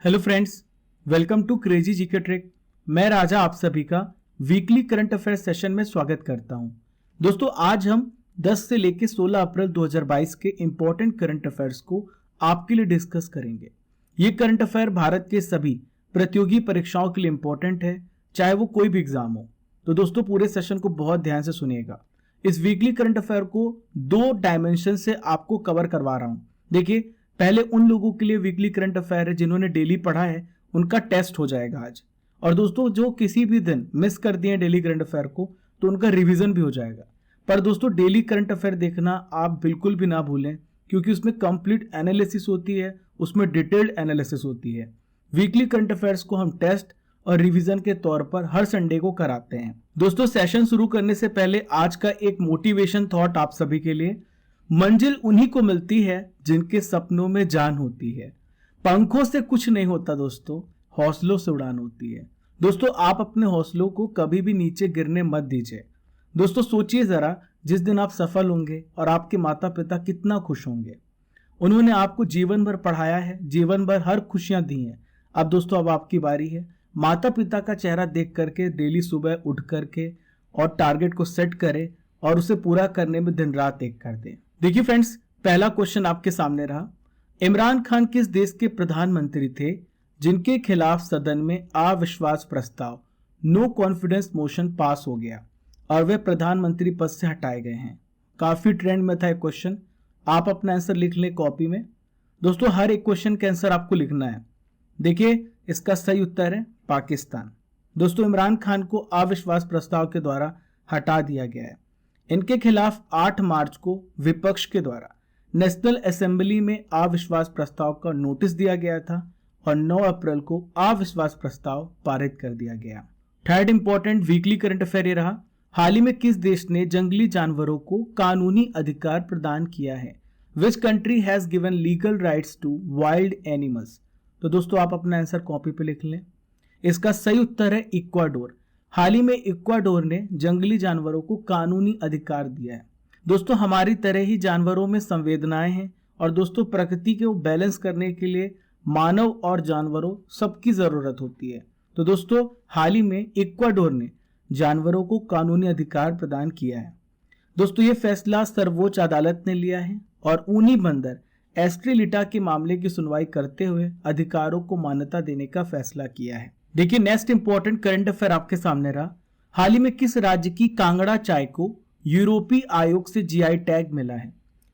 Hello friends, welcome to crazy GK trick. मैं राजा आप सभी का वीकली करंट अफेयर्स सेशन में स्वागत करता हूं। दोस्तों, आज हम 10 से लेकर 16 अप्रैल 2022 के इंपॉर्टेंट करंट अफेयर्स को आपके लिए डिस्कस करेंगे। ये करंट अफेयर भारत के सभी प्रतियोगी परीक्षाओं के लिए इंपॉर्टेंट है, चाहे वो कोई भी एग्जाम हो। तो दोस्तों, पूरे सेशन को बहुत ध्यान से सुनिएगा। इस वीकली करंट अफेयर को 2 डायमेंशन से आपको कवर करवा रहा हूं। देखिए, पहले उन लोगों के लिए वीकली करंट अफेयर है जिन्होंने डेली पढ़ा है, उनका टेस्ट हो जाएगा आज। और दोस्तों, जो किसी भी दिन मिस कर दिए डेली करंट अफेयर को, तो उनका रिवीजन भी हो जाएगा। पर दोस्तों, डेली करंट अफेयर देखना आप बिल्कुल भी ना भूलें, क्योंकि उसमें कंप्लीट एनालिसिस होती है, उसमें डिटेल्ड एनालिसिस होती है। वीकली करंट अफेयर्स को हम टेस्ट और रिवीजन के तौर पर हर संडे को कराते हैं। दोस्तों, सेशन शुरू करने से पहले आज का एक मोटिवेशन थॉट आप सभी के लिए। मंजिल उन्हीं को मिलती है जिनके सपनों में जान होती है। पंखों से कुछ नहीं होता दोस्तों, हौसलों से उड़ान होती है। दोस्तों, आप अपने हौसलों को कभी भी नीचे गिरने मत दीजिए। दोस्तों, सोचिए जरा, जिस दिन आप सफल होंगे और आपके माता पिता कितना खुश होंगे। उन्होंने आपको जीवन भर पढ़ाया है, जीवन भर हर खुशियां दी हैं। अब दोस्तों, अब आपकी बारी है। माता पिता का चेहरा देख करके डेली सुबह उठ करके और टारगेट को सेट करें और उसे पूरा करने में दिन रात एक कर दें। देखिए फ्रेंड्स, पहला क्वेश्चन आपके सामने रहा। इमरान खान किस देश के प्रधानमंत्री थे जिनके खिलाफ सदन में अविश्वास प्रस्ताव नो कॉन्फिडेंस मोशन पास हो गया और वे प्रधानमंत्री पद से हटाए गए हैं? काफी ट्रेंड में था ये क्वेश्चन। आप अपना आंसर लिख लें कॉपी में। दोस्तों, हर एक क्वेश्चन का आंसर आपको लिखना है। देखिए, इसका सही उत्तर है पाकिस्तान। दोस्तों, इमरान खान को अविश्वास प्रस्ताव के द्वारा हटा दिया गया है। इनके खिलाफ 8 मार्च को विपक्ष के द्वारा नेशनल असेंबली में अविश्वास प्रस्ताव का नोटिस दिया गया था और 9 अप्रैल को अविश्वास प्रस्ताव पारित कर दिया गया। Third important weekly current affair ये रहा। हाल ही में किस देश ने जंगली जानवरों को कानूनी अधिकार प्रदान किया है? Which country has given legal rights to wild animals? तो दोस्तों, आप अपना आंसर कॉपी पे लिख लें। इसका सही उत्तर है इक्वाडोर। हाल ही में इक्वाडोर ने जंगली जानवरों को कानूनी अधिकार दिया है। दोस्तों, हमारी तरह ही जानवरों में संवेदनाएं हैं और दोस्तों, प्रकृति को बैलेंस करने के लिए मानव और जानवरों सबकी जरूरत होती है। तो दोस्तों, हाल ही में इक्वाडोर ने जानवरों को कानूनी अधिकार प्रदान किया है। दोस्तों, ये फैसला सर्वोच्च अदालत ने लिया है और ऊनी बंदर एस्ट्रेलिटा के मामले की सुनवाई करते हुए अधिकारों को मान्यता देने का फैसला किया है। देखिए, नेक्स्ट इंपॉर्टेंट करंट अफेयर आपके सामने रहा। हाल ही में किस राज्य की कांगड़ा चाय को यूरोपीय आयोग से जीआई टैग मिला है?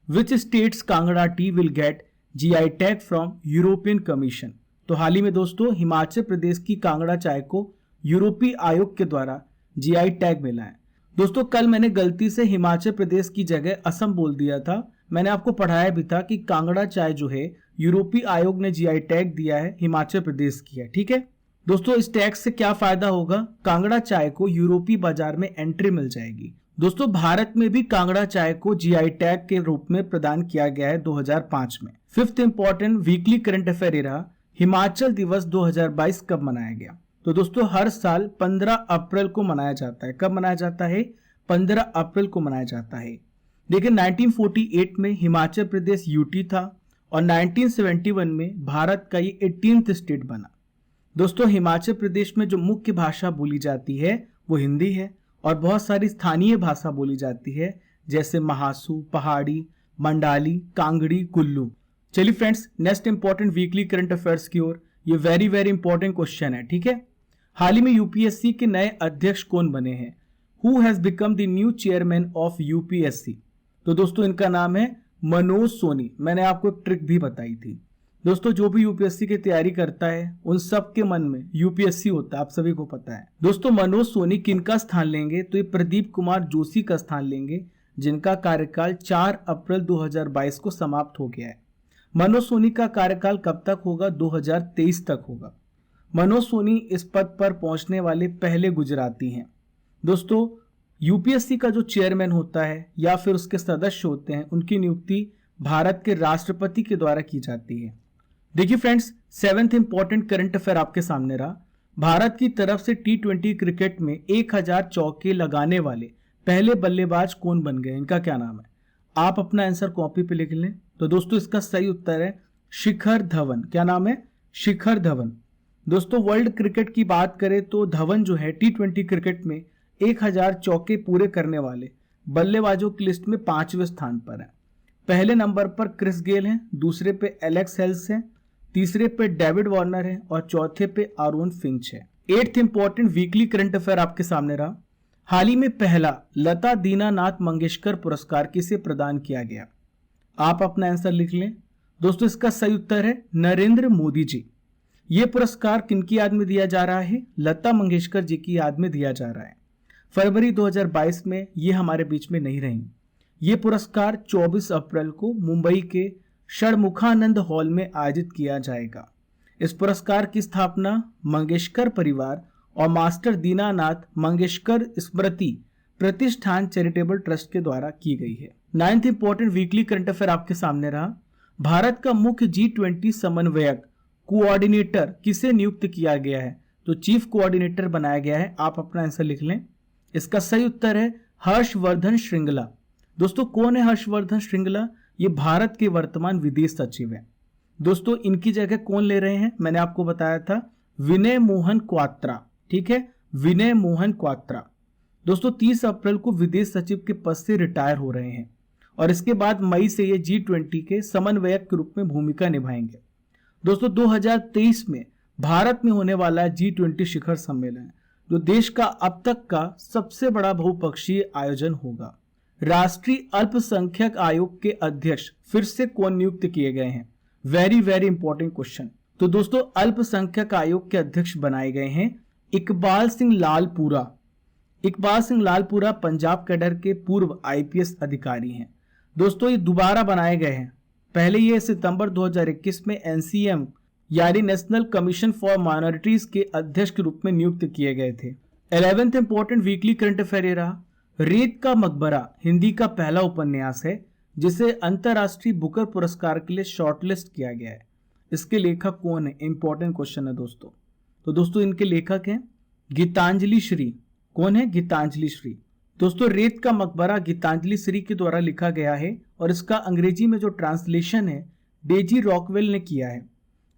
Which states Kangra T will get GI tag from European commission? तो हाल ही में दोस्तों, हिमाचल प्रदेश की कांगड़ा चाय को यूरोपीय आयोग के द्वारा जीआई टैग मिला है। दोस्तों, कल मैंने गलती से हिमाचल प्रदेश की जगह असम बोल दिया था। मैंने आपको पढ़ाया भी था कि कांगड़ा चाय जो है यूरोपीय आयोग ने जीआई टैग दिया है, हिमाचल प्रदेश की है। ठीक है दोस्तों, इस टैग से क्या फायदा होगा? कांगड़ा चाय को यूरोपीय बाजार में एंट्री मिल जाएगी। दोस्तों, भारत में भी कांगड़ा चाय को जीआई टैग के रूप में प्रदान किया गया है 2005 में। Fifth important weekly current affair रहा। हिमाचल दिवस 2022 कब मनाया गया? तो दोस्तों, हर साल 15 अप्रैल को मनाया जाता है। कब मनाया जाता है? 15 अप्रैल को मनाया जाता है। देखिए, 1948 में हिमाचल प्रदेश यूटी था और 1971 में भारत का ये 18th स्टेट बना। दोस्तों, हिमाचल प्रदेश में जो मुख्य भाषा बोली जाती है वो हिंदी है और बहुत सारी स्थानीय भाषा बोली जाती है, जैसे महासू, पहाड़ी, मंडाली, कांगड़ी, कुल्लू। चलिए friends, next important weekly current affairs की ओर। ये वेरी वेरी इंपॉर्टेंट क्वेश्चन है। ठीक है, हाल ही में यूपीएससी के नए अध्यक्ष कौन बने हैं? Who has become the new chairman of UPSC? तो दोस्तों, इनका नाम है मनोज सोनी। मैंने आपको एक ट्रिक भी बताई थी। दोस्तों, जो भी यूपीएससी की तैयारी करता है उन सब के मन में यूपीएससी होता है, आप सभी को पता है। दोस्तों, मनोज सोनी किनका स्थान लेंगे? तो ये प्रदीप कुमार जोशी का स्थान लेंगे, जिनका कार्यकाल 4 अप्रैल 2022 को समाप्त हो गया है। मनोज सोनी का कार्यकाल कब तक होगा? 2023 तक होगा। मनोज सोनी इस पद पर पहुंचने वाले पहले गुजराती हैं। दोस्तों, यूपीएससी का जो चेयरमैन होता है या फिर उसके सदस्य होते हैं, उनकी नियुक्ति भारत के राष्ट्रपति के द्वारा की जाती है। देखिए friends, 7th important current affair आपके सामने रहा। भारत की तरफ से T20 क्रिकेट में 1000 चौके लगाने वाले पहले बल्लेबाज कौन बन गए? इनका क्या नाम है? आप अपना आंसर कॉपी पे लिख लें। तो दोस्तों, इसका सही उत्तर है शिखर धवन। क्या नाम है? शिखर धवन। दोस्तों वर्ल्ड क्रिकेट की बात करें तो धवन जो है T20 क्रिकेट में 1000 चौके पूरे करने वाले बल्लेबाजों की लिस्ट में 5वें स्थान पर है। पहले नंबर पर क्रिस गेल हैं, दूसरे पे एलेक्स हेल्स हैं, तीसरे पे डेविड वार्नर है और चौथे पे आरोन फिंच है। 8th important weekly current affair आपके सामने रहा। हाल ही में पहला लता दीनानाथ मंगेशकर पुरस्कार किसे प्रदान किया गया? आप अपना आंसर लिख लें। दोस्तों इसका सही उत्तर है नरेंद्र मोदी जी। ये पुरस्कार किनकी याद में दिया जा रहा है? लता मंगेशकर जी की याद में दिया जा रहा है। फरवरी 2022 में ये हमारे बीच में नहीं रही। ये पुरस्कार 24 अप्रैल को मुंबई के षणमुखानंद हॉल में आयोजित किया जाएगा। इस पुरस्कार की स्थापना मंगेशकर परिवार और मास्टर दीनानाथ मंगेशकर स्मृति प्रतिष्ठान चैरिटेबल ट्रस्ट के द्वारा की गई है। 9th important weekly current affair आपके सामने रहा। भारत का मुख्य G20 समन्वयक कोऑर्डिनेटर किसे नियुक्त किया गया है? तो चीफ कोऑर्डिनेटर बनाया गया है। आप अपना आंसर लिख लें। इसका सही उत्तर है हर्षवर्धन श्रृंगला। दोस्तों कौन है हर्षवर्धन श्रृंगला? ये भारत के वर्तमान विदेश सचिव हैं। दोस्तों इनकी जगह कौन ले रहे हैं? मैंने आपको बताया था विनय मोहन क्वात्रा। ठीक है, विनय मोहन क्वात्रा। दोस्तों 30 अप्रैल को विदेश सचिव के पद से रिटायर हो रहे हैं और इसके बाद मई से ये G20 के समन्वयक के रूप में भूमिका निभाएंगे। दोस्तों 2023 में भारत में होने वाला G20 शिखर सम्मेलन जो देश का अब तक का सबसे बड़ा बहुपक्षीय आयोजन होगा। राष्ट्रीय अल्पसंख्यक आयोग के अध्यक्ष फिर से कौन नियुक्त किए गए हैं? Very very important question. तो दोस्तों अल्पसंख्यक आयोग के अध्यक्ष बनाए गए हैं इकबाल सिंह लालपुरा। इकबाल सिंह लालपुरा पंजाब कैडर के पूर्व IPS अधिकारी हैं। दोस्तों ये दोबारा बनाए गए हैं। पहले ये सितंबर 2021 में NCM यानी नेशनल कमीशन फॉर माइनॉरिटीज के अध्यक्ष के रूप में नियुक्त किए गए थे। 11th important weekly current affair रहा। रेत का मकबरा हिंदी का पहला उपन्यास है जिसे अंतरराष्ट्रीय बुकर पुरस्कार के लिए शॉर्टलिस्ट किया गया है। इसके लेखक कौन है? इंपॉर्टेंट क्वेश्चन है दोस्तों। तो दोस्तों इनके लेखक हैं गीतांजलि श्री। कौन है? गीतांजलि श्री। दोस्तों रेत का मकबरा गीतांजलि श्री के द्वारा लिखा गया है और इसका अंग्रेजी में जो ट्रांसलेशन है डेजी रॉकवेल ने किया है।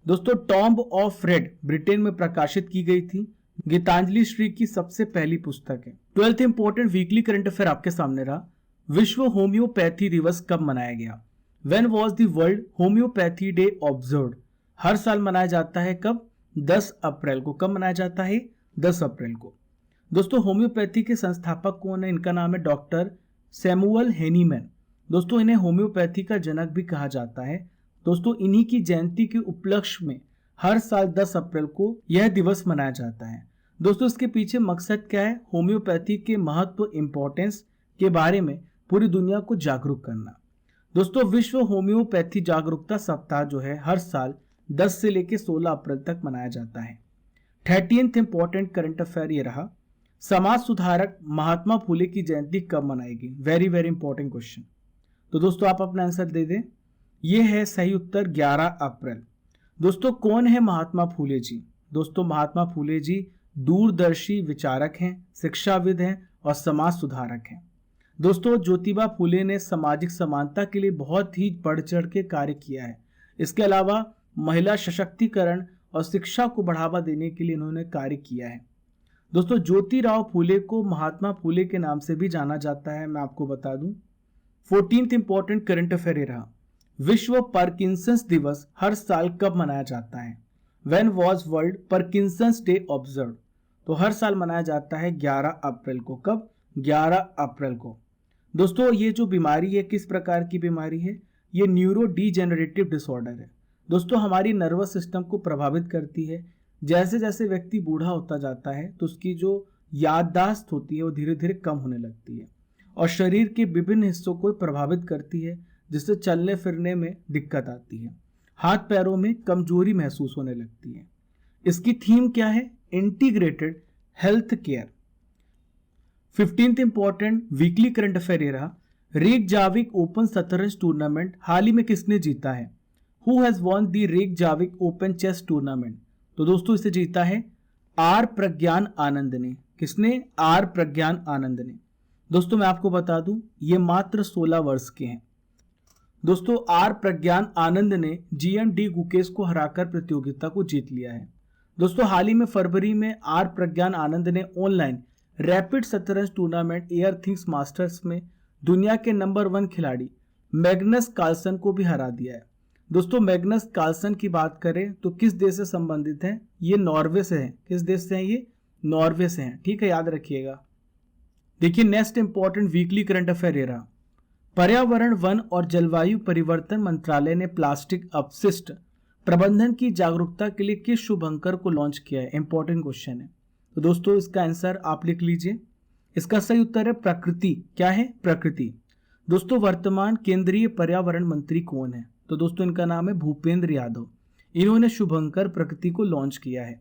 दोस्तों टॉम्ब ऑफ रेड ब्रिटेन में प्रकाशित की गई थी। गीतांजलि श्री की सबसे पहली पुस्तक है। 12th important weekly current affair आपके सामने रहा। विश्व होम्योपैथी दिवस कब मनाया गया? When was the World Homeopathy Day observed? हर साल मनाया जाता है कब? 10 अप्रैल को। कब मनाया जाता है? 10 अप्रैल को। दोस्तों होम्योपैथी के संस्थापक कौन है? इनका नाम है डॉक्टर सैमुअल हेनीमैन। दोस्तों इन्हें होम्योपैथी का जनक भी कहा जाता है। दोस्तों इन्हीं की जयंती के उपलक्ष्य में हर साल 10 अप्रैल को यह दिवस मनाया जाता है। दोस्तों इसके पीछे मकसद क्या है? होम्योपैथी के महत्व, इंपॉर्टेंस के बारे में पूरी दुनिया को जागरूक करना। दोस्तों विश्व होम्योपैथी जागरूकता सप्ताह जो है हर साल 10 से लेकर 16 अप्रैल तक मनाया जाता है। 13th इंपॉर्टेंट करंट अफेयर ये रहा। समाज सुधारक महात्मा फुले की जयंती कब मनाएगी? Very very important question. तो दोस्तों आप अपना आंसर दे दें। ये है सही उत्तर 11 अप्रैल। दोस्तों कौन है महात्मा फुले जी? दोस्तों महात्मा फुले जी दूरदर्शी विचारक हैं, शिक्षाविद हैं और समाज सुधारक हैं। दोस्तों ज्योतिबा फुले ने सामाजिक समानता के लिए बहुत ही बढ़ चढ़ के कार्य किया है। इसके अलावा महिला सशक्तिकरण और शिक्षा को बढ़ावा देने के लिए इन्होंने कार्य किया है। दोस्तों ज्योतिराव फुले को महात्मा फुले के नाम से भी जाना जाता है, मैं आपको बता दूं। 14th इंपॉर्टेंट करंट अफेयर रहा। विश्व पार्किंसंस दिवस हर साल कब मनाया जाता है? When was world Parkinson's day observe? तो हर साल मनाया जाता है 11 अप्रैल को। कब? 11 अप्रैल को। दोस्तों ये जो बीमारी है किस प्रकार की बीमारी है? ये न्यूरो डीजेनरेटिव डिसऑर्डर है। दोस्तों हमारी नर्वस सिस्टम को प्रभावित करती है। जैसे जैसे व्यक्ति बूढ़ा होता जाता है तो उसकी जो याददाश्त होती है वो धीरे धीरे कम होने लगती है और शरीर के विभिन्न हिस्सों को प्रभावित करती है, जिससे चलने फिरने में दिक्कत आती है। हाथ पैरों में कमजोरी महसूस होने लगती है। इसकी थीम क्या है? Integrated health care. 15th important weekly current affair ये रहा। रेकजाविक ओपन शतरंज टूर्नामेंट हाल ही में किसने जीता है? Who has won the Reykjavik open chess tournament? तो दोस्तों इसे जीता है आर प्रज्ञान आनंद ने। किसने? आर प्रज्ञान आनंद ने। दोस्तों मैं आपको बता दूं ये मात्र 16 वर्ष के हैं। दोस्तों आर प्रज्ञान आनंद ने GMD गुकेश को हराकर प्रतियोगिता को जीत लिया है। दोस्तों हाल ही में फरवरी में आर प्रज्ञान आनंद ने ऑनलाइन रैपिड शतरंज टूर्नामेंट एयर थिंग्स मास्टर्स में दुनिया के नंबर 1 खिलाड़ी मैग्नस कार्लसन को भी हरा दिया है। दोस्तों मैग्नस कार्लसन की बात करें तो किस देश से संबंधित है? ये नॉर्वे से है। किस देश से है ये? नॉर्वे से है। ठीक है, याद रखिएगा। देखिए next important weekly current affair ये रहा। पर्यावरण, वन और जलवायु परिवर्तन मंत्रालय ने प्लास्टिक अपशिष्ट प्रबंधन की जागरूकता के लिए किस शुभंकर को लॉन्च किया है? इंपॉर्टेंट क्वेश्चन है। तो दोस्तों इसका आंसर आप लिख लीजिए। इसका सही उत्तर है प्रकृति। क्या है? प्रकृति। दोस्तों वर्तमान केंद्रीय पर्यावरण मंत्री कौन है? तो दोस्तों इनका नाम है भूपेंद्र यादव। इन्होंने शुभंकर प्रकृति को लॉन्च किया है।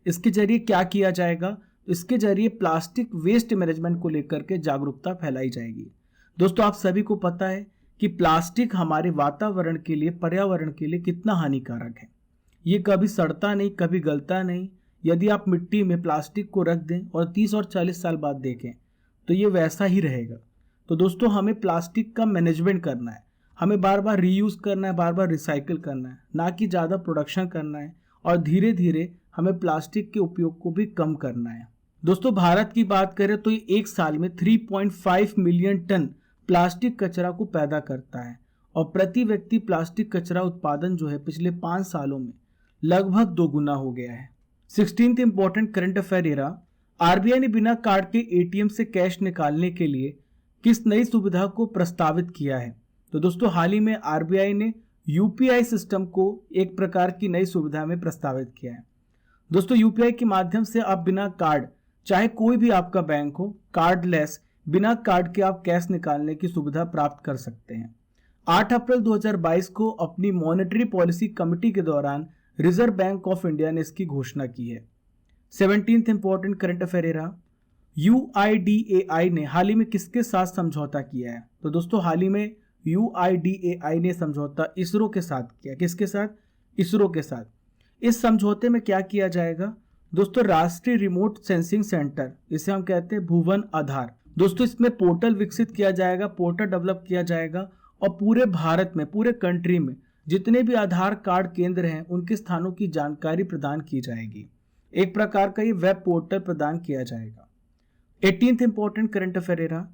इसके जरिए क्या किया जाएगा? इसके जरिए प्लास्टिक वेस्ट मैनेजमेंट को लेकर के जागरूकता फैलाई जाएगी। दोस्तों आप सभी को पता है कि प्लास्टिक हमारे वातावरण के लिए, पर्यावरण के लिए कितना हानिकारक है। ये कभी सड़ता नहीं, कभी गलता नहीं। यदि आप मिट्टी में प्लास्टिक को रख दें और 30 और 40 साल बाद देखें तो ये वैसा ही रहेगा। तो दोस्तों हमें प्लास्टिक का मैनेजमेंट करना है। हमें बार बार रीयूज करना है, बार बार रिसाइकिल करना है, ना कि ज़्यादा प्रोडक्शन करना है। और धीरे धीरे हमें प्लास्टिक के उपयोग को भी कम करना है। दोस्तों भारत की बात करें तो ये एक साल में 3.5 मिलियन टन प्लास्टिक कचरा को पैदा करता है और प्रति व्यक्ति प्लास्टिक कचरा उत्पादन जो है पिछले 5 सालों में लगभग 2 गुना हो गया है। 16th इंपॉर्टेंट करंट अफेयर ये रहा। आरबीआई ने बिना कार्ड के एटीएम से कैश निकालने के लिए किस नई सुविधा को प्रस्तावित किया है? तो दोस्तों हाल ही में आरबीआई ने यूपीआई सिस्टम को एक प्रकार की नई सुविधा में प्रस्तावित किया है। दोस्तों यूपीआई के माध्यम से आप बिना कार्ड, चाहे कोई भी आपका बैंक हो, कार्डलेस, बिना कार्ड के आप कैश निकालने की सुविधा प्राप्त कर सकते हैं। 8 अप्रैल 2022 को अपनी मॉनेटरी पॉलिसी कमेटी के दौरान रिजर्व बैंक ऑफ इंडिया ने इसकी घोषणा की है। 17th इंपॉर्टेंट करंट अफेयर रहा। UIDAI ने हाल ही में किसके साथ समझौता किया है? तो दोस्तों हाल ही में UIDAI ने समझौता इसरो के साथ किया। किसके साथ? इसरो के साथ। इस समझौते में क्या किया जाएगा? दोस्तों राष्ट्रीय रिमोट सेंसिंग सेंटर, इसे हम कहते हैं भुवन आधार। दोस्तों इसमें पोर्टल विकसित किया जाएगा, पोर्टल डेवलप किया जाएगा और पूरे भारत में, पूरे कंट्री में जितने भी आधार कार्ड केंद्र हैं उनके स्थानों की जानकारी प्रदान की जाएगी। एक प्रकार का ये वेब पोर्टल प्रदान किया जाएगा। 18th इंपॉर्टेंट करंट अफेयर रहा।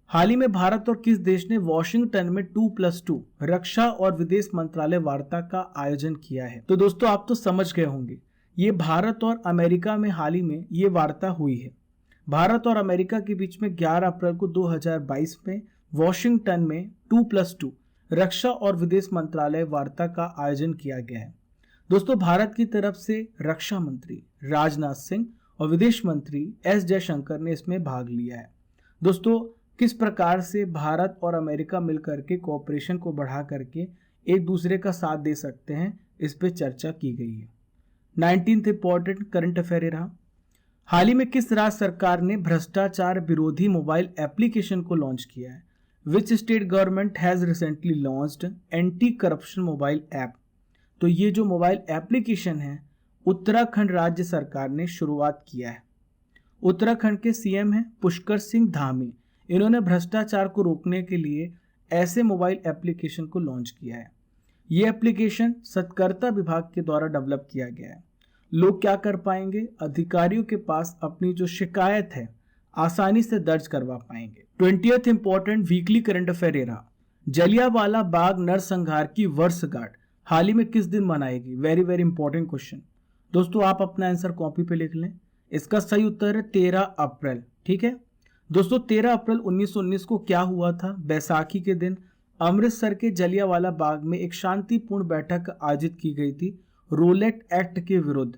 हाल ही में भारत और किस देश ने वॉशिंगटन में 2+2 रक्षा और विदेश मंत्रालय वार्ता का आयोजन किया है? तो दोस्तों आप तो समझ गए होंगे, ये भारत और अमेरिका में हाल ही में ये वार्ता हुई है। भारत और अमेरिका के बीच में 11 अप्रैल को 2022 में वॉशिंगटन में 2+2 रक्षा और विदेश मंत्रालय वार्ता का आयोजन किया गया है। दोस्तों भारत की तरफ से रक्षा मंत्री राजनाथ सिंह और विदेश मंत्री एस जयशंकर ने इसमें भाग लिया है। दोस्तों किस प्रकार से भारत और अमेरिका मिलकर के कोऑपरेशन को बढ़ा करके एक दूसरे का साथ दे सकते हैं, इस पे चर्चा की गई है। 19th इंपॉर्टेंट करंट अफेयर रहा। हाल ही में किस राज्य सरकार ने भ्रष्टाचार विरोधी मोबाइल एप्लीकेशन को लॉन्च किया है? Which state government has recently launched anti corruption mobile app? तो ये जो मोबाइल एप्लीकेशन है उत्तराखंड राज्य सरकार ने शुरुआत किया है। उत्तराखंड के सीएम हैं पुष्कर सिंह धामी। इन्होंने भ्रष्टाचार को रोकने के लिए ऐसे मोबाइल एप्लीकेशन को लॉन्च किया है। ये एप्लीकेशन सतर्कता विभाग के द्वारा डेवलप किया गया है। लोग क्या कर पाएंगे? अधिकारियों के पास अपनी जो शिकायत है आसानी से दर्ज करवा पाएंगे। 20th important weekly current affair रहा। जलियांवाला बाग नरसंहार की वर्षगांठ हाल ही में किस दिन मनाएगी? Very very important question. दोस्तों आप अपना आंसर कॉपी पे लिख लें। इसका सही उत्तर है 13 अप्रैल। ठीक है दोस्तों, 13 अप्रैल 1919 को क्या हुआ था? बैसाखी के दिन अमृतसर के जलियांवाला बाग में एक शांतिपूर्ण बैठक आयोजित की गई थी रोलेट एक्ट के विरुद्ध।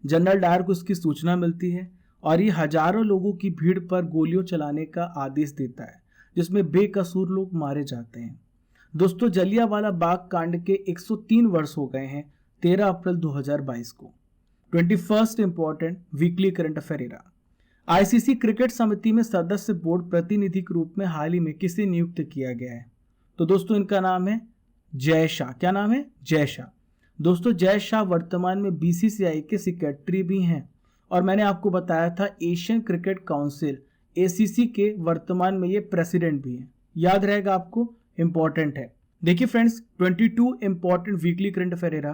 जनरल डायर को इसकी सूचना मिलती है और ये हजारों लोगों की भीड़ पर गोलियों चलाने का आदेश देता है, जिसमें बेकसूर लोग मारे जाते हैं। दोस्तों जलियांवाला बाग कांड के 103 वर्ष हो गए हैं 13 अप्रैल 2022 को। 21st important weekly current affair रहा। आईसीसी क्रिकेट समिति में सदस्य बोर्ड प्रतिनिधि के रूप में हाल ही में किसे नियुक्त किया गया है? तो दोस्तों इनका नाम है जय शाह। क्या नाम है? जय शाह। दोस्तों जय शाह वर्तमान में बीसीसीआई के सेक्रेटरी भी हैं और मैंने आपको बताया था एशियन क्रिकेट काउंसिल एसीसी के वर्तमान में ये प्रेसिडेंट भी हैं। याद रहेगा आपको, इंपॉर्टेंट है। देखिए friends, 22 important weekly current affair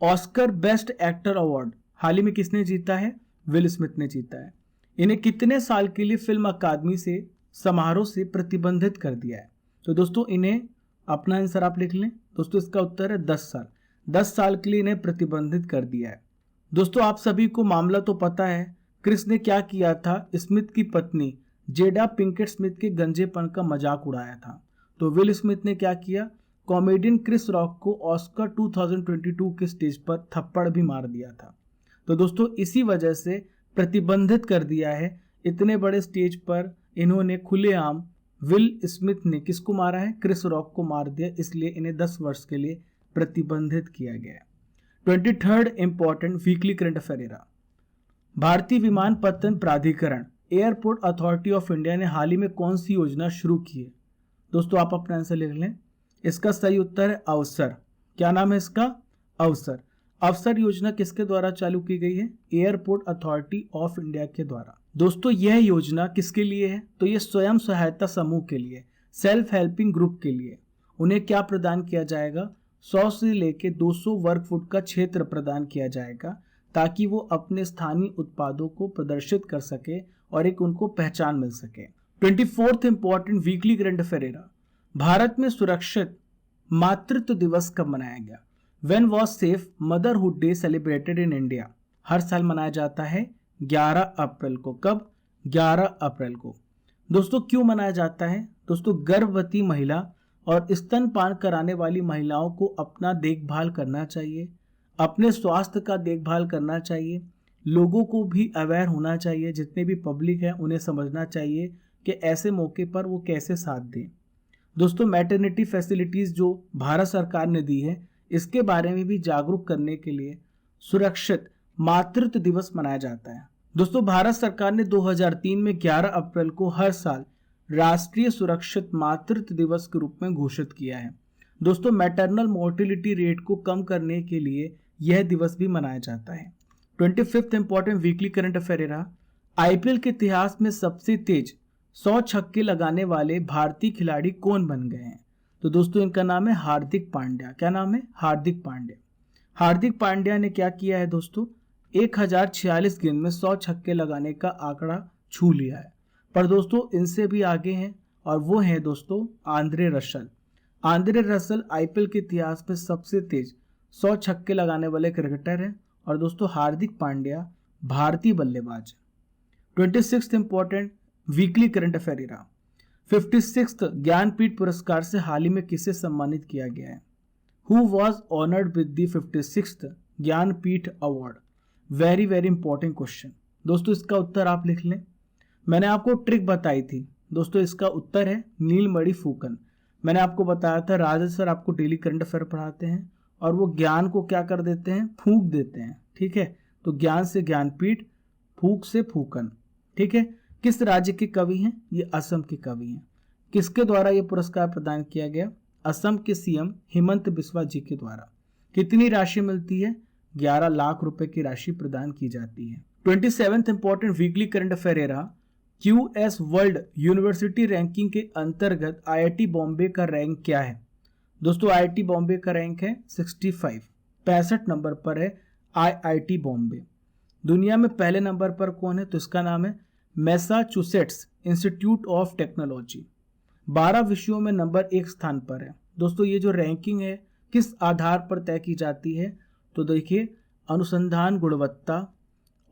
Oscar best actor award हाल ही में किसने जीता है? विल स्मिथ ने जीता है। इन्हें कितने साल के लिए फिल्म अकादमी से समारोह से प्रतिबंधित कर दिया है? तो दोस्तों इन्हें, अपना आंसर आप लिख लें दोस्तों, इसका उत्तर है 10 साल। 10 साल के लिए इन्हें प्रतिबंधित कर दिया है। दोस्तों आप सभी को मामला तो पता है, क्रिस ने क्या किया था, स्मिथ की पत्नी जेडा पिंकेट स्मिथ के गंजेपन का मजाक उड़ाया था। तो विल स्मिथ ने क्या किया, कॉमेडियन क्रिस रॉक को ऑस्कर 2022 के स्टेज पर थप्पड़ भी मार दिया था। तो दोस्तों इसी वजह से प्रतिबंधित कर दिया है। इतने बड़े स्टेज पर इन्होंने खुलेआम, विल स्मिथ ने किसको मारा है? क्रिस रॉक को मार दिया, इसलिए इन्हें 10 वर्ष के लिए प्रतिबंधित किया गया है। 23rd important weekly current affair, भारतीय विमानपत्तन प्राधिकरण एयरपोर्ट अथॉरिटी ऑफ इंडिया ने हाल ही में कौन सी योजना शुरू की है? दोस्तों आप अपना आंसर लिख लें, इसका सही उत्तर है अवसर। क्या नाम है इसका? अवसर। अवसर योजना किसके द्वारा चालू की गई है? एयरपोर्ट अथॉरिटी ऑफ इंडिया के द्वारा। दोस्तों यह योजना किसके लिए है? तो ये स्वयं सहायता समूह के लिए, सेल्फ हेल्पिंग ग्रुप के लिए। उन्हें क्या प्रदान किया जाएगा? 100 से लेकर 200 वर्ग फुट का क्षेत्र प्रदान किया जाएगा, ताकि वो अपने स्थानीय उत्पादों को प्रदर्शित कर सके और एक उनको पहचान मिल सके। 24th important weekly current affair, भारत में सुरक्षित मातृत्व दिवस कब मनाया गया? When was safe motherhood day celebrated in India? हर साल मनाया जाता है 11 अप्रैल को। कब? 11 अप्रैल को। दोस्तों क्यों मनाया जाता है? दोस्तों गर्भवती महिला और स्तनपान कराने वाली महिलाओं को अपना देखभाल करना चाहिए, अपने स्वास्थ्य का देखभाल करना चाहिए। लोगों को भी अवेयर होना चाहिए, जितने भी पब्लिक है उन्हें समझना चाहिए कि ऐसे मौके पर वो कैसे साथ दें। दोस्तों मैटरनिटी फैसिलिटीज़ जो भारत सरकार ने दी है, इसके बारे में भी जागरूक करने के लिए सुरक्षित मातृत्व दिवस मनाया जाता है। दोस्तों भारत सरकार ने 2003 में 11 अप्रैल को हर साल राष्ट्रीय सुरक्षित मातृत्व दिवस के रूप में घोषित किया है। दोस्तों मैटरनल मोर्टिलिटी रेट को कम करने के लिए यह दिवस भी मनाया जाता है। 25th important weekly current affair, IPL के इतिहास में सबसे तेज 100 छक्के लगाने वाले भारतीय खिलाड़ी कौन बन गए हैं? तो दोस्तों इनका नाम है हार्दिक पांड्या। क्या नाम है? हार्दिक पांड्या। हार्दिक पांड्या ने क्या किया है दोस्तों? 1046 गेंद में 100 छक्के लगाने का आंकड़ा छू लिया है। पर दोस्तों इनसे भी आगे हैं, और वो हैं दोस्तों Andre Russell. Andre Russell IPL के इतिहास में सबसे तेज 100 छक्के लगाने वाले क्रिकेटर हैं, और दोस्तों हार्दिक पांड्या भारतीय बल्लेबाज। 26th important weekly current affair, 56th Jnanpith पुरस्कार से हाल ही में किसे सम्मानित किया गया है? Who was honoured with the 56th Jnanpith award? Very very important question. दोस्तों इसका उत्तर आप लिख लें। मैंने आपको ट्रिक बताई थी दोस्तों, इसका उत्तर है नीलमणि फूकन। मैंने आपको बताया था राजा सर आपको डेली करंट अफेयर पढ़ाते हैं, और वो ज्ञान को क्या कर देते हैं? फूंक देते हैं। ठीक है, तो ज्ञान से ज्ञानपीठ, फूंक से फूकन। ठीक है, किस राज्य के कवि हैं? ये असम के कवि हैं। किसके द्वारा ये पुरस्कार प्रदान किया गया? असम के सीएम हेमंत बिस्वा जी के द्वारा। कितनी राशि मिलती है? 11 लाख रुपए की राशि प्रदान की जाती है। 27th important weekly current affair, QS world university ranking के अंतर्गत IIT बॉम्बे का रैंक क्या है? दोस्तों IIT बॉम्बे का रैंक है 65 नंबर पर है IIT बॉम्बे। दुनिया में पहले नंबर पर कौन है? तो इसका नाम है मैसाचुसेट्स इंस्टीट्यूट ऑफ टेक्नोलॉजी। 12 विषयों में नंबर 1 स्थान पर है। दोस्तों ये जो रैंकिंग है किस आधार पर तय की जाती है? तो देखिए, अनुसंधान गुणवत्ता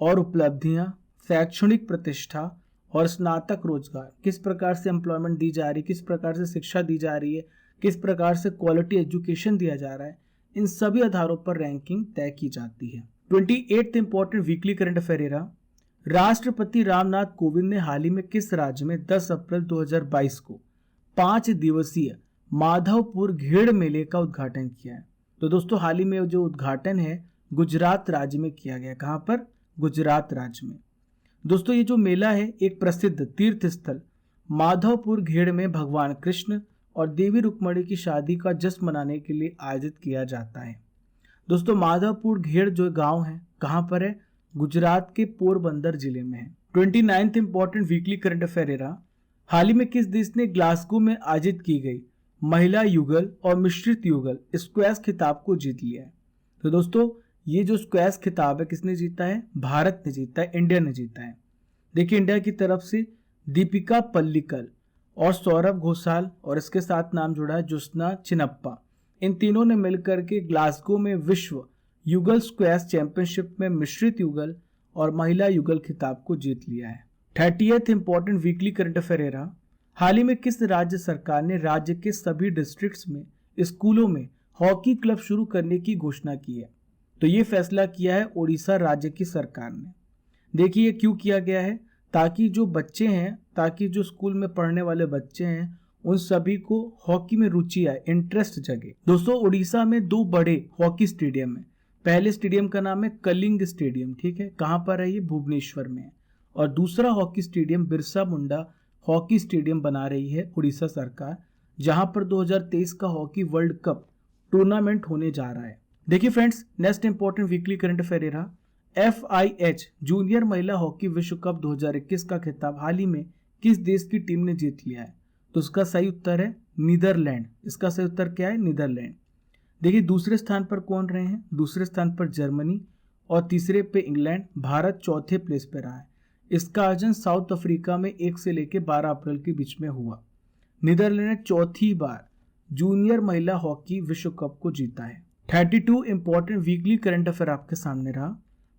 और उपलब्धियां, शैक्षणिक प्रतिष्ठा और स्नातक रोजगार, किस प्रकार से एम्प्लॉयमेंट दी जा रही है, किस प्रकार से शिक्षा दी जा रही है, किस प्रकार से क्वालिटी एजुकेशन दिया जा रहा है, इन सभी आधारों पर रैंकिंग तय की जाती है। 28th important weekly current affair, राष्ट्रपति रामनाथ कोविंद ने हाल ही में किस राज्य में 10 अप्रैल 2022 को 5 दिवसीय माधवपुर घेड़ मेले का उद्घाटन किया है? तो दोस्तों हाल ही में जो उद्घाटन है गुजरात राज्य में किया गया। कहां पर? गुजरात राज्य में। दोस्तों ये जो मेला है एक प्रसिद्ध तीर्थ स्थल माधवपुर घेड़ में भगवान कृष्ण और देवी रुक्मणी की शादी का जश्न मनाने के लिए आयोजित किया जाता है। दोस्तों माधवपुर घेड़ जो गांव है कहां पर है? गुजरात के पोरबंदर जिले में है। 29th important weekly current affair, हाल ही में किस देश ने ग्लासगो में आयोजित की गई महिला युगल और मिश्रित युगल स्क्वैश खिताब को जीत लिया है। तो दोस्तों ये जो स्क्वैश खिताब है किसने जीता है? भारत ने जीता है, इंडिया ने जीता है। देखिए इंडिया की तरफ से दीपिका पल्लिकल और सौरभ घोषाल और इसके साथ नाम जुड़ा है ज्योत्सना चिनप्पा, इन तीनों ने मिलकर के ग्लासगो में विश्व युगल स्क्वैश चैंपियनशिप में मिश्रित युगल और महिला युगल खिताब को जीत लिया है। 30th important weekly current affair रहा, हाल ही में किस राज्य सरकार ने राज्य के सभी डिस्ट्रिक्ट्स में स्कूलों में हॉकी क्लब शुरू करने की घोषणा की है? तो ये फैसला किया है उड़ीसा राज्य की सरकार ने। देखिए ये क्यों किया गया है? ताकि जो बच्चे हैं, ताकि जो स्कूल में पढ़ने वाले बच्चे हैं उन सभी को हॉकी में रुचि आए, इंटरेस्ट जगे। दोस्तों उड़ीसा में 2 बड़े हॉकी स्टेडियम है। पहले स्टेडियम का नाम है कलिंग स्टेडियम, ठीक है, कहाँ पर है ये? भुवनेश्वर में है। और दूसरा hockey stadium Birsa Munda hockey stadium बना रही है उड़ीसा सरकार, जहां पर 2023 का हॉकी वर्ल्ड कप टूर्नामेंट होने जा रहा है। देखिए friends, next important weekly current affair रहा, FIH जूनियर महिला हॉकी विश्व कप 2021 का खिताब हाल ही में किस देश की टीम ने जीत लिया है? तो इसका सही उत्तर है नीदरलैंड। इसका सही उत्तर क्या है? नीदरलैंड। देखिए दूसरे स्थान पर कौन रहे हैं? दूसरे स्थान पर जर्मनी और तीसरे पे इंग्लैंड। भारत चौथे प्लेस पे रहा है। इसका आयोजन साउथ अफ्रीका में 1 से लेकर 12 अप्रैल के बीच में हुआ। नीदरलैंड ने चौथी बार जूनियर महिला हॉकी विश्व कप को जीता है। 32 इंपॉर्टेंट वीकली करंट अफेयर आपके सामने रहा,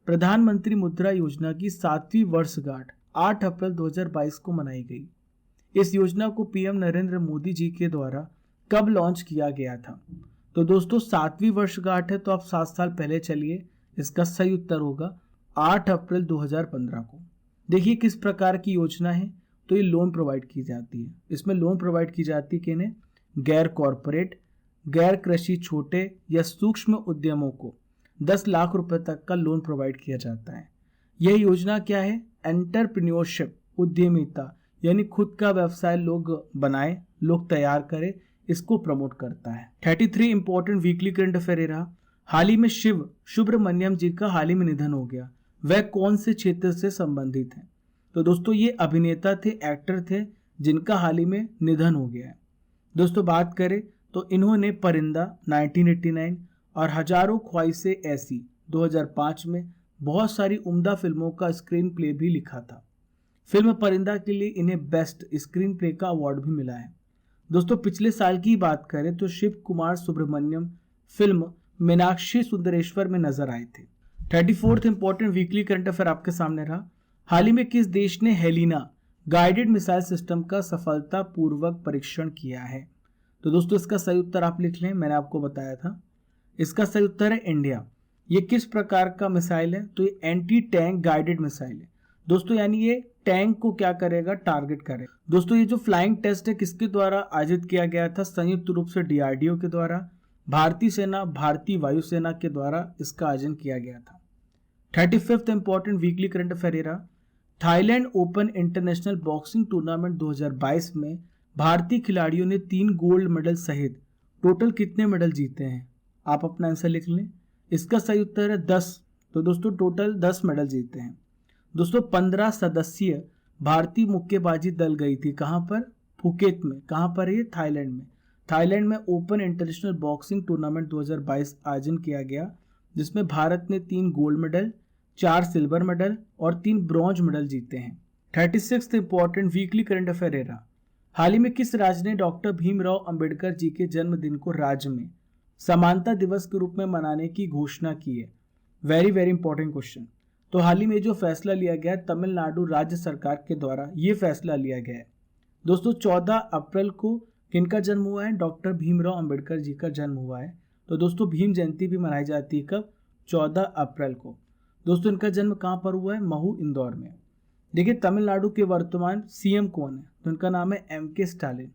प्रधानमंत्री मुद्रा योजना की 7वीं वर्षगांठ 8 अप्रैल 2022 को मनाई गई। इस योजना को पीएम नरेंद्र मोदी जी के द्वारा कब लॉन्च किया गया था? तो दोस्तों 7वीं वर्षगांठ है तो आप 7 साल पहले चलिए। इसका सही उत्तर होगा 8 अप्रैल 2015 को। देखिए किस प्रकार की योजना है? तो ये लोन प्रोवाइड की जाती है। इसमें लोन प्रोवाइड की जाती है किन्हें? गैर कॉरपोरेट, गैर कृषि छोटे या सूक्ष्म उद्यमों को 10 लाख रुपए तक का लोन प्रोवाइड किया जाता है। यह योजना क्या है? एंटरप्रेन्योरशिप, उद्यमिता, यानी खुद का व्यवसाय लोग बनाए, लोग तैयार करें, इसको प्रमोट करता है। 33 इंपॉर्टेंट वीकली करंट अफेयर रहा, हाल ही में शिव सुब्रमण्यम जी का हाल ही में निधन हो गया। वह कौन से क्षेत्र से संबंधित है? तो दोस्तों ये अभिनेता थे, एक्टर थे, जिनका हाल ही में निधन हो गया है। दोस्तों बात करें तो इन्होंने परिंदा 1989 और हजारों ख्वाहिशें ऐसी 2005 में बहुत सारी उम्दा फिल्मों का स्क्रीन प्ले भी लिखा था। फिल्म परिंदा के लिए इन्हें बेस्ट स्क्रीन प्ले का अवार्ड भी मिला है। दोस्तों पिछले साल की बात करें तो शिव कुमार सुब्रमण्यम फिल्म मीनाक्षी सुंदरेश्वर में नजर आए थे। 34th important weekly current affair आपके सामने रहा, हाल ही में किस देश ने हेलिना गाइडेड मिसाइल सिस्टम का सफलतापूर्वक परीक्षण किया है? तो दोस्तों इसका सही उत्तर आप लिख लें, मैंने आपको बताया था। इसका सही उत्तर है इंडिया। ये किस प्रकार का मिसाइल है? तो ये एंटी टैंक गाइडेड मिसाइल है दोस्तों, यानी ये टैंक को क्या करेगा? टारगेट करेगा। दोस्तों ये जो फ्लाइंग टेस्ट है किसके द्वारा आयोजित किया गया था? संयुक्त रूप से DRDO के द्वारा, भारतीय सेना, भारतीय वायुसेना के द्वारा इसका आयोजन किया गया था। 35th important weekly current affair रहा, Thailand open international boxing tournament 2022 में भारतीय खिलाड़ियों ने 3 गोल्ड मेडल सहित टोटल कितने मेडल जीते हैं? आप अपना आंसर लिख लें। इसका सही उत्तर है 10। तो दोस्तों टोटल 10 मेडल जीते हैं। दोस्तों 15 सदस्यीय भारतीय मुक्केबाजी दल गई थी, कहां पर? फुकेत में। कहां पर है ये? थाईलैंड में। थाईलैंड में ओपन इंटरनेशनल बॉक्सिंग टूर्नामेंट 2022 आयोजन किया गया, जिसमें भारत ने 3 गोल्ड मेडल, 4 सिल्वर मेडल और 3 ब्रॉन्ज मेडल जीते हैं। 36th important weekly current affair रहा, हाल ही में किस राज्य ने डॉक्टर भीमराव अंबेडकर जी के जन्मदिन को राज्य में समानता दिवस के रूप में मनाने की घोषणा की है? Very very important question. तो हाल ही में जो फैसला लिया गया है तमिलनाडु राज्य सरकार के द्वारा, ये फैसला लिया गया है। दोस्तों 14 अप्रैल को किनका जन्म हुआ है? डॉक्टर भीमराव अंबेडकर जी का जन्म हुआ है। तो दोस्तों भीम जयंती भी मनाई जाती है कब? 14 अप्रैल को। दोस्तों इनका जन्म कहाँ पर हुआ है? महू, इंदौर में। देखिए तमिलनाडु के वर्तमान CM कौन है? तो इनका नाम है MK स्टालिन।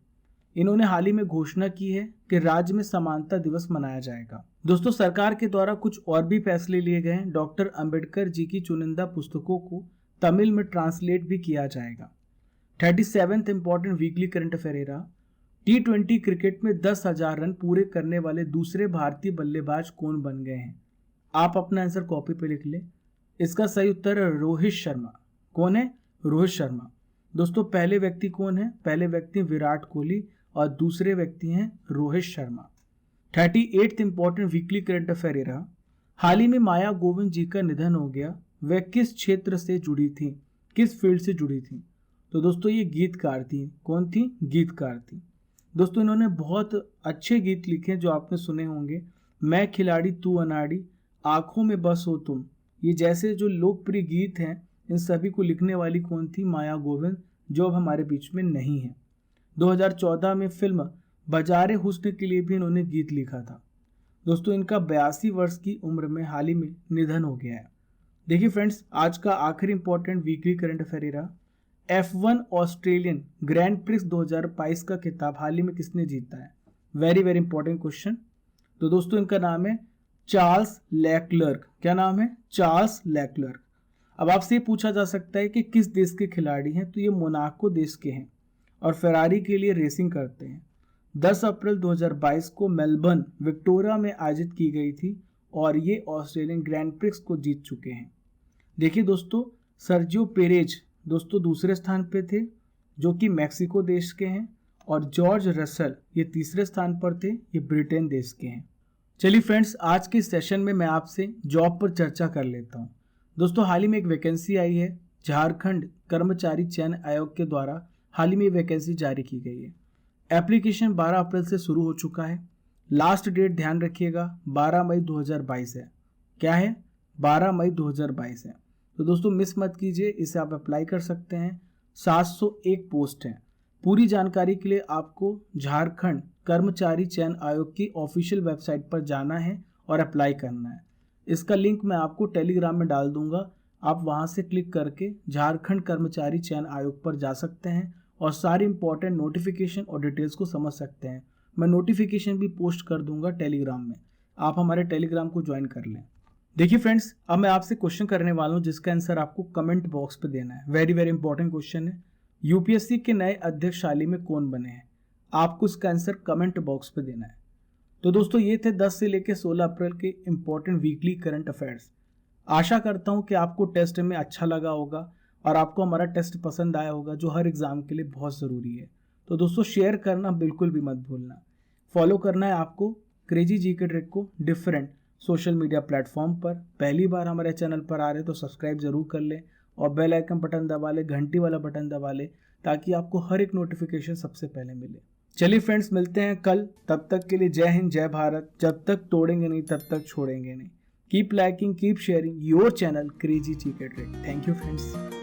इन्होंने हाल ही में घोषणा की है कि राज्य में समानता दिवस मनाया जाएगा। दोस्तों सरकार के द्वारा कुछ और भी फैसले लिए गए हैं। डॉक्टर अंबेडकर जी की चुनिंदा पुस्तकों को तमिल में ट्रांसलेट भी किया जाएगा। 37th important weekly current affair रहा, T20 क्रिकेट में 10,000 रन पूरे करने वाले दूसरे भारतीय बल्लेबाज कौन बन गए हैं? आप अपना आंसर कॉपी पे लिख ले। इसका सही उत्तर है रोहित शर्मा। कौन है? रोहित शर्मा। दोस्तों पहले व्यक्ति कौन है? पहले व्यक्ति विराट कोहली और दूसरे व्यक्ति हैं Rohit Sharma. 38th important weekly current affair रहा, हाल ही में माया गोविंद जी का निधन हो गया, वह किस क्षेत्र से जुड़ी थी, किस फील्ड से जुड़ी थी? तो दोस्तों ये गीतकार थी। कौन थी? गीतकार थी। दोस्तों इन्होंने बहुत अच्छे गीत लिखे जो आपने सुने होंगे, मैं खिलाड़ी तू अनाड़ी, आंखों में बस हो तुम, ये जैसे जो लोकप्रिय गीत हैं, इन सभी को लिखने वाली कौन थी? माया गोविंद, जो अब हमारे बीच में नहीं है। 2014 में फिल्म बाजारे हुस्न के लिए भी इन्होंने गीत लिखा था। दोस्तों इनका 82 वर्ष की उम्र में हाल ही में निधन हो गया है। देखिए फ्रेंड्स, आज का आखिरी इंपॉर्टेंट वीकली करंट अफेयर रहा, F1 ऑस्ट्रेलियन ग्रैंड प्रिक्स 2022 का खिताब हाल ही में किसने जीता है? Very very important question. तो दोस्तों इनका नाम है चार्ल्स लेक्लर्क। क्या नाम है? Charles Leclerc. अब आपसे पूछा जा सकता है कि किस देश के खिलाड़ी हैं? तो ये मोनाको देश के हैं और फेरारी के लिए रेसिंग करते हैं। 10 अप्रैल 2022 को मेलबर्न विक्टोरिया में आयोजित की गई थी और ये ऑस्ट्रेलियन ग्रैंड प्रिक्स को जीत चुके हैं। देखिए दोस्तों, सर्जियो पेरेज दोस्तों दूसरे स्थान पे थे, जो कि मैक्सिको देश के हैं, और जॉर्ज रसल ये तीसरे स्थान पर थे, ये ब्रिटेन देश के हैं। चलिए फ्रेंड्स, आज के सेशन में मैं आपसे जॉब पर चर्चा कर लेता हूँ। दोस्तों हाल ही में एक वैकेंसी आई है, झारखंड कर्मचारी चयन आयोग के द्वारा हाल ही में वैकेंसी जारी की गई है। एप्लीकेशन 12 अप्रैल से शुरू हो चुका है। लास्ट डेट ध्यान रखिएगा 12 मई 2022 है। क्या है? 12 मई 2022 है। तो दोस्तों मिस मत कीजिए, इसे आप अप्लाई कर सकते हैं। 701 पोस्ट हैं। पूरी जानकारी के लिए आपको झारखंड कर्मचारी चयन आयोग की ऑफिशियल वेबसाइट पर जाना है और अप्लाई करना है। इसका लिंक मैं आपको टेलीग्राम में डाल दूंगा, आप वहां से क्लिक करके झारखंड कर्मचारी चयन आयोग पर जा सकते हैं और सारी इंपॉर्टेंट नोटिफिकेशन और डिटेल्स को समझ सकते हैं। मैं नोटिफिकेशन भी पोस्ट कर दूंगा टेलीग्राम में, आप हमारे टेलीग्राम को ज्वाइन कर लें। देखिए फ्रेंड्स, अब मैं आपसे क्वेश्चन करने वाला हूं जिसका आंसर आपको कमेंट बॉक्स पे देना है। वेरी वेरी इंपॉर्टेंट क्वेश्चन है। यूपीएससी के नए अध्यक्ष हाल ही में कौन बने हैं? आपको इसका आंसर कमेंट बॉक्स पे देना है। तो दोस्तों ये थे 10 से लेकर 16 अप्रैल के इंपॉर्टेंट वीकली करंट अफेयर्स। आशा करता हूं कि आपको टेस्ट में अच्छा लगा होगा और आपको हमारा टेस्ट पसंद आया होगा, जो हर एग्जाम के लिए बहुत ज़रूरी है। तो दोस्तों शेयर करना बिल्कुल भी मत भूलना। फॉलो करना है आपको क्रेजी जीके ट्रिक को डिफरेंट सोशल मीडिया प्लेटफॉर्म पर। पहली बार हमारे चैनल पर आ रहे तो सब्सक्राइब जरूर कर लें और बेल आइकन बटन दबा लें, घंटी वाला बटन दबा लें, ताकि आपको हर एक नोटिफिकेशन सबसे पहले मिले। चलिए फ्रेंड्स, मिलते हैं कल। तब तक के लिए जय हिंद, जय भारत। जब तक तोड़ेंगे नहीं तब तक छोड़ेंगे नहीं। Keep liking, keep sharing your channel crazy GK trick. Thank you friends.